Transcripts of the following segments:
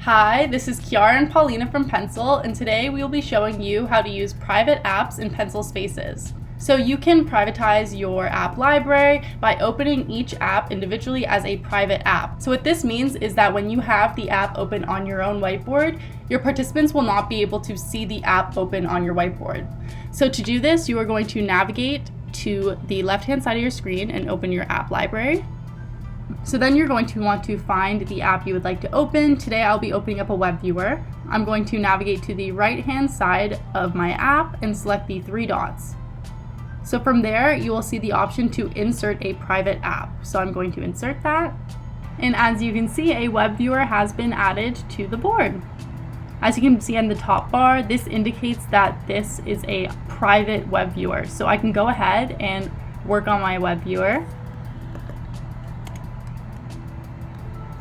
Hi, this is Kiara and Paulina from Pencil, and today we will be showing you how to use private apps in Pencil Spaces. So you can privatize your app library by opening each app individually as a private app. So what this means is that when you have the app open on your own whiteboard, your participants will not be able to see the app open on your whiteboard. So to do this, you are going to navigate to the left-hand side of your screen and open your app library. So then you're going to want to find the app you would like to open. Today I'll be opening up a web viewer. I'm going to navigate to the right-hand side of my app and select the three dots. So from there, you will see the option to insert a private app. So I'm going to insert that. And as you can see, a web viewer has been added to the board. As you can see on the top bar, this indicates that this is a private web viewer. So I can go ahead and work on my web viewer.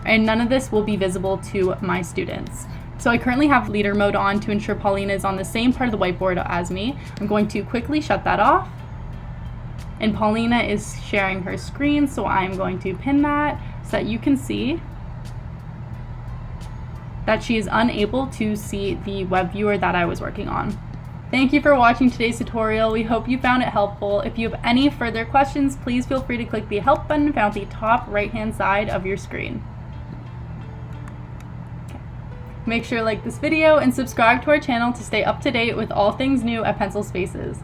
And none of this will be visible to my students. So I currently have leader mode on to ensure Paulina is on the same part of the whiteboard as me. I'm going to quickly shut that off. And Paulina is sharing her screen, so I'm going to pin that so that you can see that she is unable to see the web viewer that I was working on. Thank you for watching today's tutorial. We hope you found it helpful. If you have any further questions, please feel free to click the help button found at the top right-hand side of your screen. Make sure to like this video and subscribe to our channel to stay up to date with all things new at Pencil Spaces.